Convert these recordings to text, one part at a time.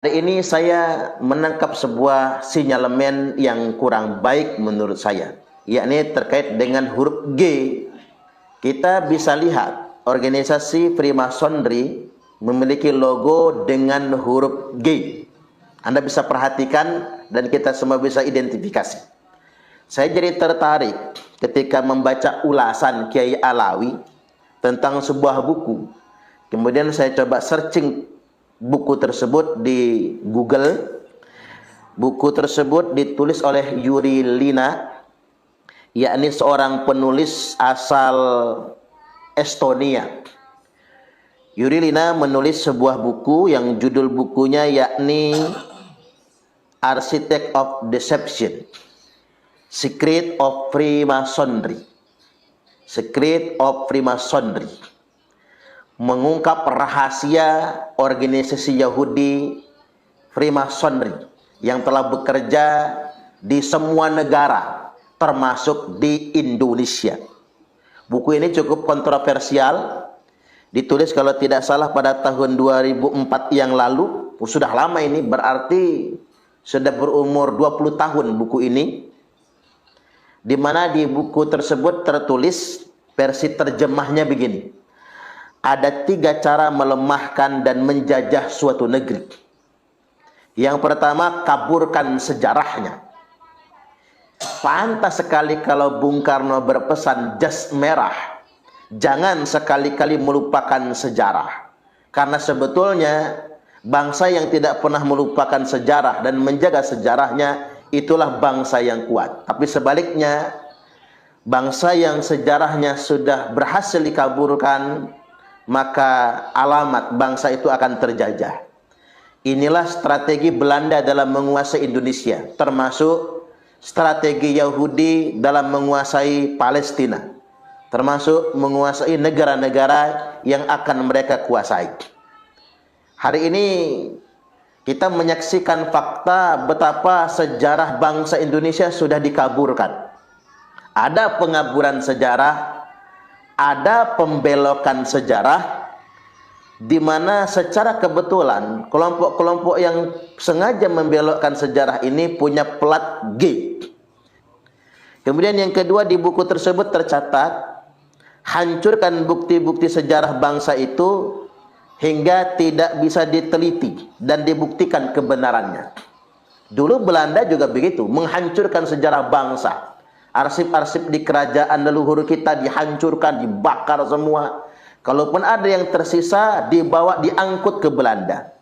Hari ini saya menangkap sebuah sinyalemen yang kurang baik menurut saya, yakni terkait dengan huruf G. Kita bisa lihat organisasi Freemasonry memiliki logo dengan huruf G. Anda bisa perhatikan dan kita semua bisa identifikasi. Saya jadi tertarik ketika membaca ulasan Kiai Alawi tentang sebuah buku. Kemudian saya coba searching buku tersebut di Google. Buku tersebut ditulis oleh Yuri Lina, yakni seorang penulis asal Estonia. Yuri Lina menulis sebuah buku yang judul bukunya yakni Architect of Deception, Secret of Freemasonry. Secret of Freemasonry, mengungkap rahasia organisasi Yahudi Freemasonry yang telah bekerja di semua negara, termasuk di Indonesia. Buku ini cukup kontroversial, ditulis kalau tidak salah pada tahun 2004 yang lalu. Sudah lama ini, berarti sudah berumur 20 tahun buku ini. Di mana di buku tersebut tertulis, versi terjemahnya begini: ada 3 cara melemahkan dan menjajah suatu negeri. Yang pertama, kaburkan sejarahnya. Pantas sekali kalau Bung Karno berpesan jas merah, jangan sekali-kali melupakan sejarah. Karena sebetulnya bangsa yang tidak pernah melupakan sejarah dan menjaga sejarahnya, itulah bangsa yang kuat. Tapi sebaliknya, bangsa yang sejarahnya sudah berhasil dikaburkan, maka alamat bangsa itu akan terjajah. Inilah strategi Belanda dalam menguasai Indonesia, termasuk strategi Yahudi dalam menguasai Palestina, termasuk menguasai negara-negara yang akan mereka kuasai. Hari ini kita menyaksikan fakta betapa sejarah bangsa Indonesia sudah dikaburkan. Ada pengaburan sejarah, ada pembelokan sejarah, di mana secara kebetulan kelompok-kelompok yang sengaja membelokkan sejarah ini punya plat G. Kemudian yang kedua, di buku tersebut tercatat, hancurkan bukti-bukti sejarah bangsa itu hingga tidak bisa diteliti dan dibuktikan kebenarannya. Dulu Belanda juga begitu, menghancurkan sejarah bangsa. Arsip-arsip di kerajaan leluhur kita dihancurkan, dibakar semua. Kalaupun ada yang tersisa, diangkut ke Belanda.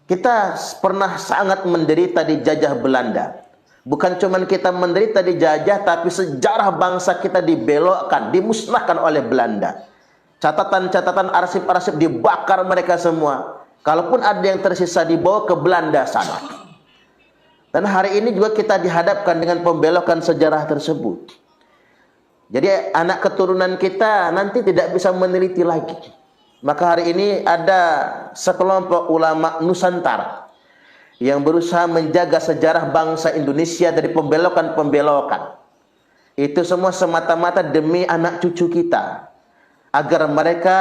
Kita pernah sangat menderita dijajah Belanda. Bukan cuma kita menderita dijajah, tapi sejarah bangsa kita dibelokkan, dimusnahkan oleh Belanda. Catatan-catatan arsip-arsip dibakar mereka semua. Kalaupun ada yang tersisa, dibawa ke Belanda sana. Dan hari ini juga kita dihadapkan dengan pembelokan sejarah tersebut. Jadi anak keturunan kita nanti tidak bisa meneliti lagi. Maka hari ini ada sekelompok ulama Nusantara yang berusaha menjaga sejarah bangsa Indonesia dari pembelokan-pembelokan. Itu semua semata-mata demi anak cucu kita, agar mereka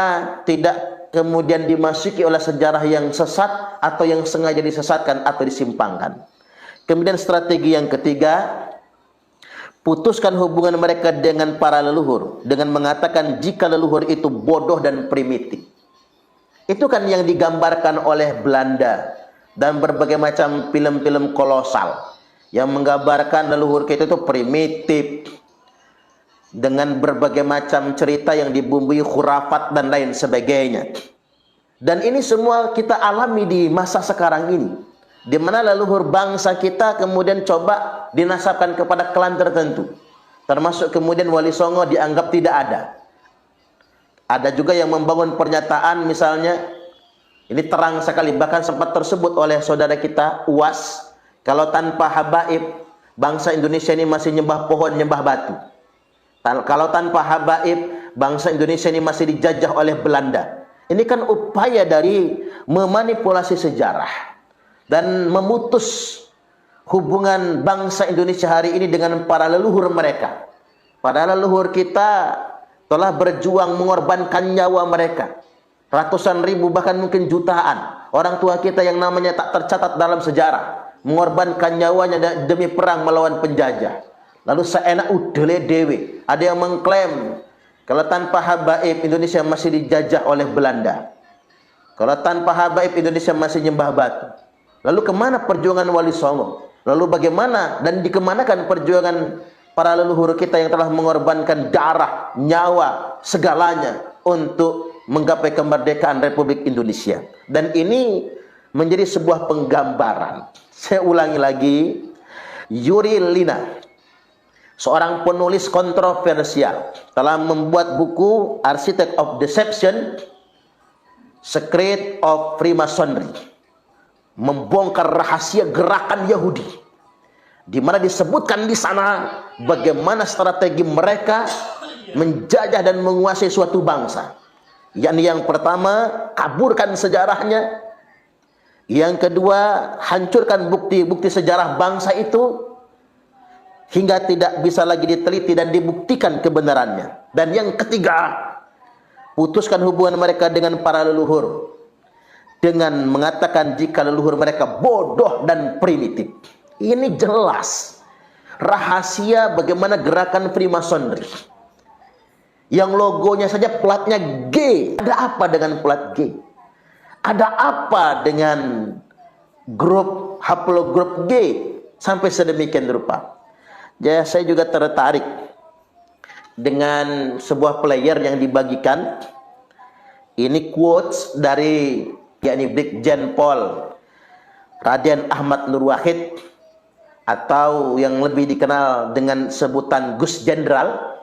tidak kemudian dimasuki oleh sejarah yang sesat atau yang sengaja disesatkan atau disimpangkan. Kemudian strategi yang ketiga, putuskan hubungan mereka dengan para leluhur dengan mengatakan jika leluhur itu bodoh dan primitif. Itu kan yang digambarkan oleh Belanda dan berbagai macam film-film kolosal yang menggambarkan leluhur kita itu primitif, dengan berbagai macam cerita yang dibumbui khurafat dan lain sebagainya. Dan ini semua kita alami di masa sekarang ini, di mana leluhur bangsa kita kemudian coba dinasabkan kepada klan tertentu, termasuk kemudian Wali Songo dianggap tidak ada. Ada juga yang membangun pernyataan, misalnya ini terang sekali, bahkan sempat tersebut oleh saudara kita UAS, kalau tanpa habaib bangsa Indonesia ini masih nyembah pohon, nyembah batu. Kalau tanpa habaib bangsa Indonesia ini masih dijajah oleh Belanda. Ini kan upaya dari memanipulasi sejarah dan memutus hubungan bangsa Indonesia hari ini dengan para leluhur mereka. Para leluhur kita telah berjuang mengorbankan nyawa mereka Ratusan ribu bahkan mungkin jutaan orang tua kita yang namanya tak tercatat dalam sejarah mengorbankan nyawanya demi perang melawan penjajah. Lalu seenak udele dewe. Ada yang mengklaim kalau tanpa habaib Indonesia masih dijajah oleh Belanda. Kalau tanpa habaib Indonesia masih nyembah batu. Lalu kemana perjuangan Wali Songo? Lalu bagaimana dan dikemanakan perjuangan para leluhur kita yang telah mengorbankan darah, nyawa, segalanya untuk menggapai kemerdekaan Republik Indonesia. Dan ini menjadi sebuah penggambaran. Saya ulangi lagi, Yuri Lina, seorang penulis kontroversial, telah membuat buku Architect of Deception, Secret of Freemasonry, membongkar rahasia gerakan Yahudi, di mana disebutkan di sana bagaimana strategi mereka menjajah dan menguasai suatu bangsa. Yakni yang pertama, kaburkan sejarahnya. Yang kedua, hancurkan bukti-bukti sejarah bangsa itu hingga tidak bisa lagi diteliti dan dibuktikan kebenarannya. Dan yang ketiga, putuskan hubungan mereka dengan para leluhur dengan mengatakan jika leluhur mereka bodoh dan primitif. Ini jelas rahasia bagaimana gerakan Freemasonry yang logonya saja platnya G. Ada apa dengan plat G? Ada apa dengan grup haplogrup G sampai sedemikian rupa? Ya, saya juga tertarik dengan sebuah player yang dibagikan. Ini quotes dari yakni Brigjen Pol Raden Ahmad Nur Wahid, atau yang lebih dikenal dengan sebutan Gus Jenderal.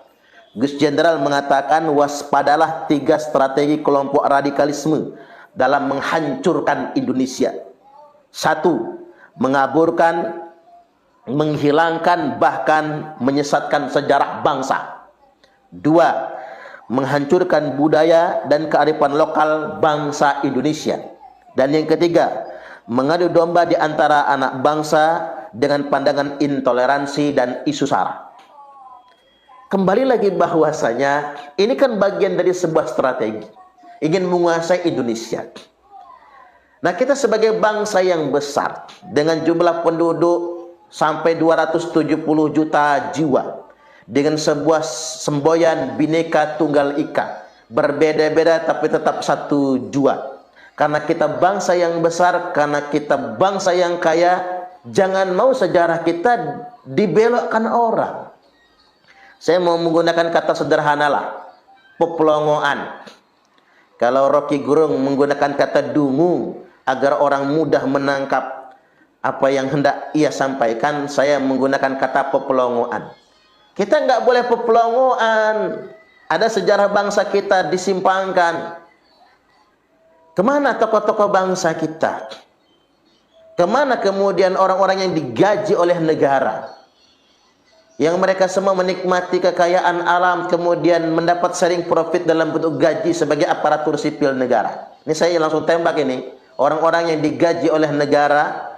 Gus Jenderal mengatakan, waspadalah 3 strategi kelompok radikalisme dalam menghancurkan Indonesia. 1. Mengaburkan, menghilangkan, bahkan menyesatkan sejarah bangsa. 2. Menghancurkan budaya dan kearifan lokal bangsa Indonesia. Dan yang ketiga, mengadu domba di antara anak bangsa dengan pandangan intoleransi dan isu sara. Kembali lagi bahwasanya ini kan bagian dari sebuah strategi ingin menguasai Indonesia. Nah, kita sebagai bangsa yang besar dengan jumlah penduduk sampai 270 juta jiwa, dengan sebuah semboyan Bhinneka Tunggal Ika, berbeda-beda tapi tetap satu jua. Karena kita bangsa yang besar, karena kita bangsa yang kaya, jangan mau sejarah kita dibelokkan orang. Saya mau menggunakan kata sederhana lah, peplongoan. Kalau Rocky Gerung menggunakan kata dungu agar orang mudah menangkap apa yang hendak ia sampaikan, saya menggunakan kata peplongoan. Kita nggak boleh peplongoan. Ada sejarah bangsa kita disimpangkan. Kemana tokoh-tokoh bangsa kita? Kemana kemudian orang-orang yang digaji oleh negara, yang mereka semua menikmati kekayaan alam, kemudian mendapat sharing profit dalam bentuk gaji sebagai aparatur sipil negara? Ini saya langsung tembak ini. Orang-orang yang digaji oleh negara,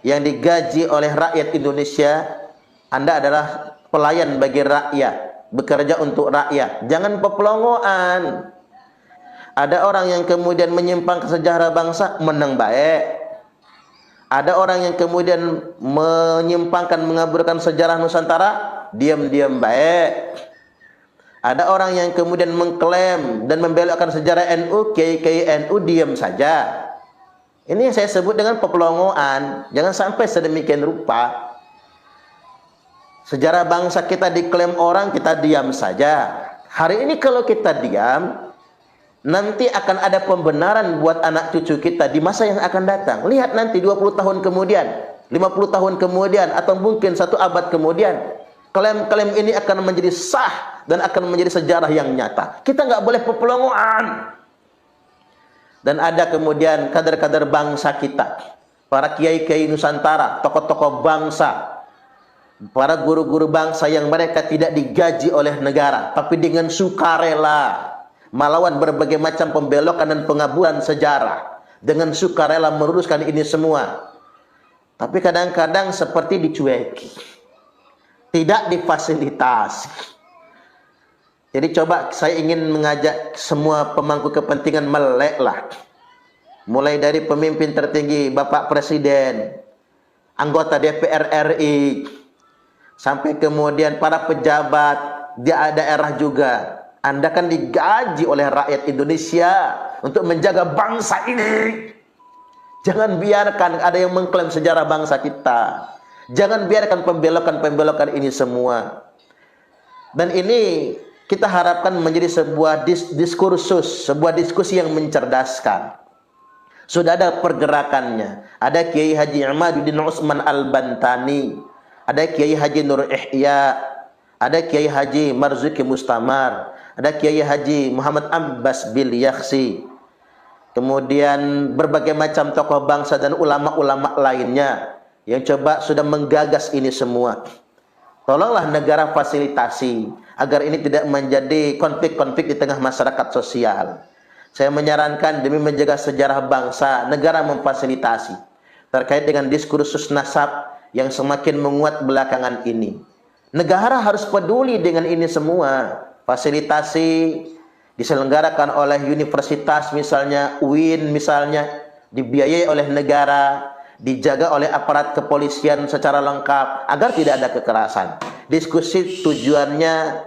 yang digaji oleh rakyat Indonesia, Anda adalah pelayan bagi rakyat, bekerja untuk rakyat. Jangan peplongoan. Ada orang yang kemudian menyimpang ke sejarah bangsa, menang baik. Ada orang yang kemudian menyimpangkan, mengaburkan sejarah Nusantara, diam-diam baik. Ada orang yang kemudian mengklaim dan membelokkan sejarah NU, KI NU, diam saja. Ini yang saya sebut dengan peplongoan. Jangan sampai sedemikian rupa. Sejarah bangsa kita diklaim orang, kita diam saja. Hari ini kalau kita diam, nanti akan ada pembenaran buat anak cucu kita di masa yang akan datang. Lihat nanti 20 tahun kemudian, 50 tahun kemudian, atau mungkin 1 abad kemudian, klaim-klaim ini akan menjadi sah dan akan menjadi sejarah yang nyata. Kita nggak boleh peplongoan. Dan ada kemudian kader-kader bangsa kita, para kiai-kiai Nusantara, tokoh-tokoh bangsa, para guru-guru bangsa yang mereka tidak digaji oleh negara, tapi dengan sukarela melawan berbagai macam pembelokan dan pengaburan sejarah, dengan sukarela meluruskan ini semua. Tapi kadang-kadang seperti dicueki, tidak difasilitasi. Jadi coba saya ingin mengajak semua pemangku kepentingan meleklah. Mulai dari pemimpin tertinggi, Bapak Presiden, anggota DPR RI, sampai kemudian para pejabat di daerah juga. Anda kan digaji oleh rakyat Indonesia untuk menjaga bangsa ini. Jangan biarkan ada yang mengklaim sejarah bangsa kita. Jangan biarkan pembelokan-pembelokan ini semua. Dan ini kita harapkan menjadi sebuah diskursus, sebuah diskusi yang mencerdaskan. Sudah ada pergerakannya. Ada Kiai Haji Imaduddin Utsman Al-Bantani, ada Kiai Haji Nur Ihya, ada Kiai Haji Marzuki Mustamar, ada Kiai Haji Muhammad Abbas Bil Yakhsi. Kemudian berbagai macam tokoh bangsa dan ulama-ulama lainnya yang coba sudah menggagas ini semua. Tolonglah negara fasilitasi agar ini tidak menjadi konflik-konflik di tengah masyarakat sosial. Saya menyarankan demi menjaga sejarah bangsa, negara memfasilitasi terkait dengan diskursus nasab yang semakin menguat belakangan ini. Negara harus peduli dengan ini semua. Fasilitasi diselenggarakan oleh universitas misalnya, UIN misalnya, dibiayai oleh negara, dijaga oleh aparat kepolisian secara lengkap agar tidak ada kekerasan. Diskusi tujuannya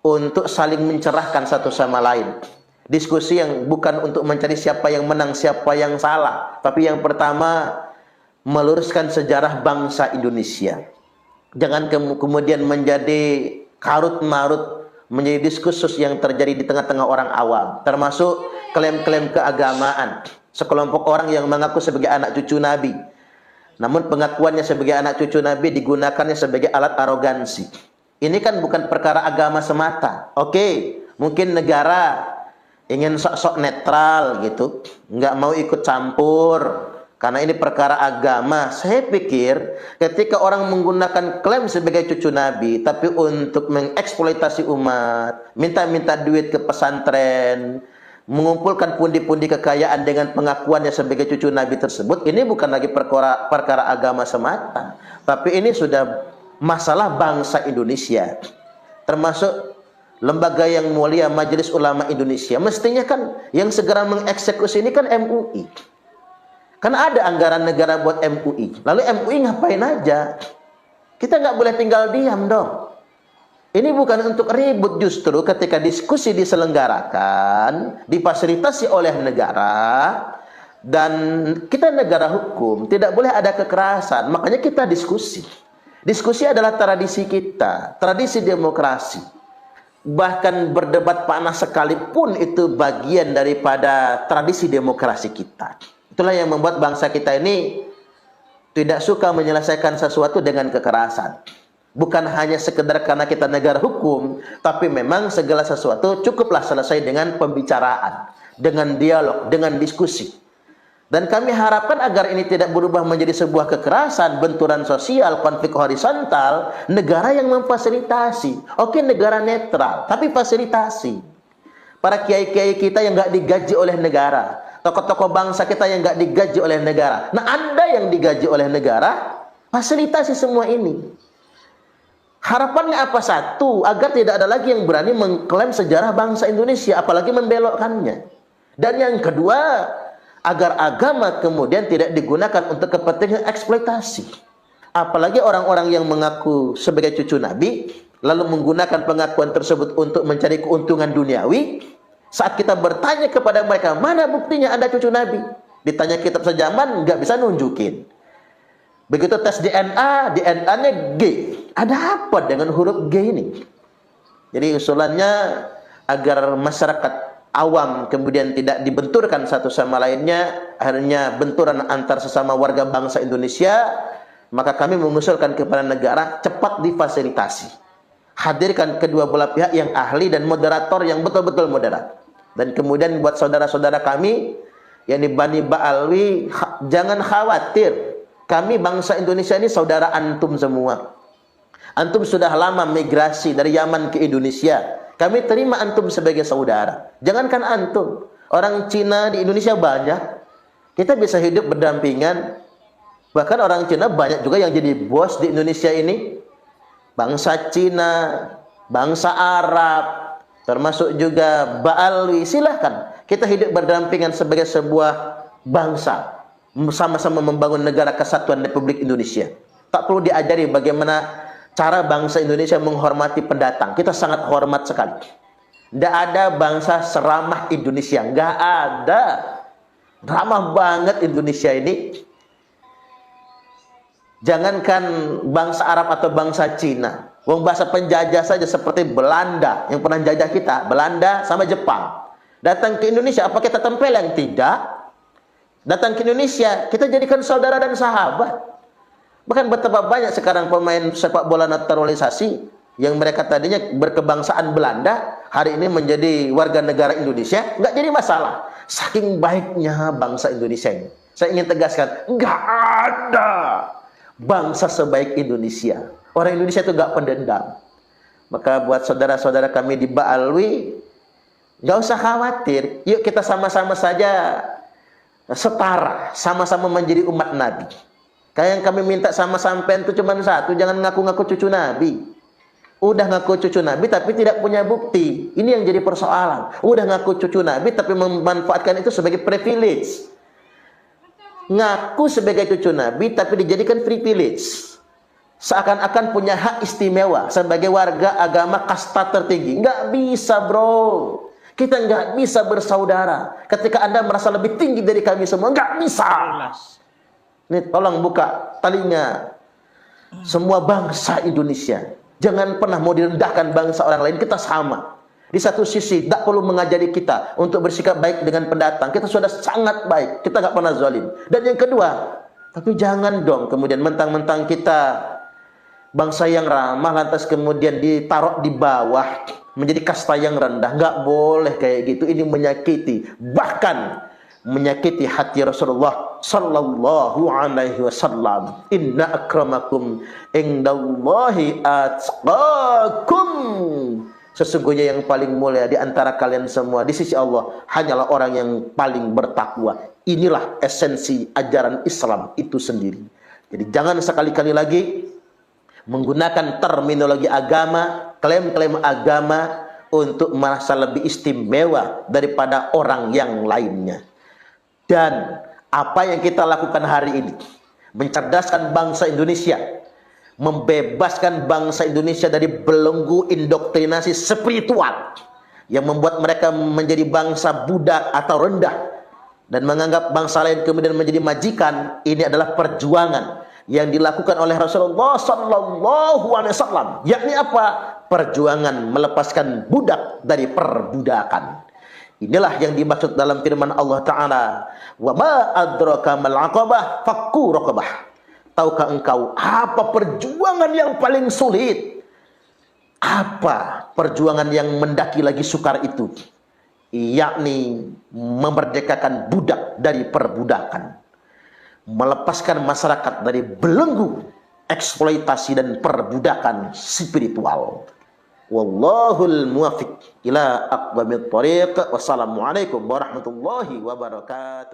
untuk saling mencerahkan satu sama lain. Diskusi yang bukan untuk mencari siapa yang menang, siapa yang salah, tapi yang pertama meluruskan sejarah bangsa Indonesia. Jangan kemudian menjadi karut-marut, menjadi diskursus yang terjadi di tengah-tengah orang awam, termasuk klaim-klaim keagamaan. Sekelompok orang yang mengaku sebagai anak cucu Nabi, namun pengakuannya sebagai anak cucu Nabi digunakannya sebagai alat arogansi. Ini kan bukan perkara agama semata. Oke, mungkin negara ingin sok-sok netral gitu, nggak mau ikut campur karena ini perkara agama. Saya pikir ketika orang menggunakan klaim sebagai cucu Nabi tapi untuk mengeksploitasi umat, minta-minta duit ke pesantren, mengumpulkan pundi-pundi kekayaan dengan pengakuannya sebagai cucu Nabi tersebut, ini bukan lagi perkara agama semata, tapi ini sudah masalah bangsa Indonesia. Termasuk lembaga yang mulia Majelis Ulama Indonesia, mestinya kan yang segera mengeksekusi ini kan MUI. Kan ada anggaran negara buat MUI. Lalu MUI ngapain aja? Kita nggak boleh tinggal diam dong. Ini bukan untuk ribut, justru ketika diskusi diselenggarakan, difasilitasi oleh negara, dan kita negara hukum, tidak boleh ada kekerasan. Makanya kita diskusi. Diskusi adalah tradisi kita, tradisi demokrasi. Bahkan berdebat panas sekalipun itu bagian daripada tradisi demokrasi kita. Itulah yang membuat bangsa kita ini tidak suka menyelesaikan sesuatu dengan kekerasan. Bukan hanya sekedar karena kita negara hukum, tapi memang segala sesuatu cukuplah selesai dengan pembicaraan, dengan dialog, dengan diskusi. Dan kami harapkan agar ini tidak berubah menjadi sebuah kekerasan, benturan sosial, konflik horizontal. Negara yang memfasilitasi. Oke, negara netral, tapi fasilitasi. Para kiai-kiai kita yang nggak digaji oleh negara, tokoh-tokoh bangsa kita yang nggak digaji oleh negara. Nah, Anda yang digaji oleh negara, fasilitasi semua ini. Harapannya apa? Satu, agar tidak ada lagi yang berani mengklaim sejarah bangsa Indonesia, apalagi membelokkannya. Dan yang kedua, agar agama kemudian tidak digunakan untuk kepentingan eksploitasi. Apalagi orang-orang yang mengaku sebagai cucu Nabi, lalu menggunakan pengakuan tersebut untuk mencari keuntungan duniawi. Saat kita bertanya kepada mereka, mana buktinya Anda cucu Nabi? Ditanya kitab sejaman, nggak bisa nunjukin. Begitu tes DNA, DNA-nya G. Ada apa dengan huruf G ini? Jadi usulannya agar masyarakat awam kemudian tidak dibenturkan satu sama lainnya, akhirnya benturan antar sesama warga bangsa Indonesia, maka kami mengusulkan kepada negara cepat difasilitasi. Hadirkan kedua belah pihak yang ahli dan moderator yang betul-betul moderat. Dan kemudian buat saudara-saudara kami yang di Bani Ba'alwi, jangan khawatir. Kami bangsa Indonesia ini saudara antum semua. Antum sudah lama migrasi dari Yaman ke Indonesia. Kami terima antum sebagai saudara. Jangankan antum, orang Cina di Indonesia banyak. Kita bisa hidup berdampingan. Bahkan orang Cina banyak juga yang jadi bos di Indonesia ini. Bangsa Cina, bangsa Arab, termasuk juga Ba'alwi. Silahkan kita hidup berdampingan sebagai sebuah bangsa, sama-sama membangun negara kesatuan Republik Indonesia. Tak perlu diajari bagaimana cara bangsa Indonesia menghormati pendatang. Kita sangat hormat sekali. Tidak ada bangsa seramah Indonesia, nggak ada. Ramah banget Indonesia ini. Jangankan bangsa Arab atau bangsa Cina, wong bahasa penjajah saja seperti Belanda yang pernah jajah kita, Belanda sama Jepang. Datang ke Indonesia, apa kita tempeleng? Tidak. Datang ke Indonesia, kita jadikan saudara dan sahabat. Bahkan betapa banyak sekarang pemain sepak bola naturalisasi yang mereka tadinya berkebangsaan Belanda, hari ini menjadi warga negara Indonesia, nggak jadi masalah. Saking baiknya bangsa Indonesia ini. Saya ingin tegaskan, nggak ada bangsa sebaik Indonesia. Orang Indonesia itu nggak pendendam. Maka buat saudara-saudara kami di Ba'alwi, nggak usah khawatir. Yuk kita sama-sama saja setara, sama-sama menjadi umat Nabi. Kayak yang kami minta sama sampean itu cuma satu, jangan ngaku-ngaku cucu Nabi. Udah ngaku cucu Nabi tapi tidak punya bukti. Ini yang jadi persoalan. Udah ngaku cucu Nabi tapi memanfaatkan itu sebagai privilege. Ngaku sebagai cucu Nabi tapi dijadikan privilege. Seakan-akan punya hak istimewa sebagai warga agama kasta tertinggi. Nggak bisa, bro. Kita nggak bisa bersaudara ketika Anda merasa lebih tinggi dari kami semua. Nggak bisa. Nih, tolong buka telinga semua bangsa Indonesia. Jangan pernah mau direndahkan bangsa orang lain. Kita sama. Di satu sisi, tak perlu mengajari kita untuk bersikap baik dengan pendatang. Kita sudah sangat baik. Kita nggak pernah zalim. Dan yang kedua, tapi jangan dong kemudian mentang-mentang kita bangsa yang ramah, lantas kemudian ditaruh di bawah, menjadi kasta yang rendah. Nggak boleh kayak gitu. Ini menyakiti. Bahkan menyakiti hati Rasulullah sallallahu alaihi wasallam. Inna akramakum indallahi atqakum. Sesungguhnya yang paling mulia di antara kalian semua di sisi Allah hanyalah orang yang paling bertakwa. Inilah esensi ajaran Islam itu sendiri. Jadi jangan sekali-kali lagi menggunakan terminologi agama, klaim-klaim agama untuk merasa lebih istimewa daripada orang yang lainnya. Dan apa yang kita lakukan hari ini, mencerdaskan bangsa Indonesia, membebaskan bangsa Indonesia dari belenggu indoktrinasi spiritual yang membuat mereka menjadi bangsa budak atau rendah dan menganggap bangsa lain kemudian menjadi majikan. Ini adalah perjuangan yang dilakukan oleh Rasulullah sallallahu alaihi wasallam. Yakni apa? Perjuangan melepaskan budak dari perbudakan. Inilah yang dimaksud dalam firman Allah Ta'ala. Wa ma adraka mal aqabah fakku raqabah. Tahukah engkau apa perjuangan yang paling sulit? Apa perjuangan yang mendaki lagi sukar itu? Yakni memerdekakan budak dari perbudakan. Melepaskan masyarakat dari belenggu eksploitasi dan perbudakan spiritual. Wallahul muwaffiq ila aqwamit thoriq. Wassalamualaikum warahmatullahi wabarakatuh.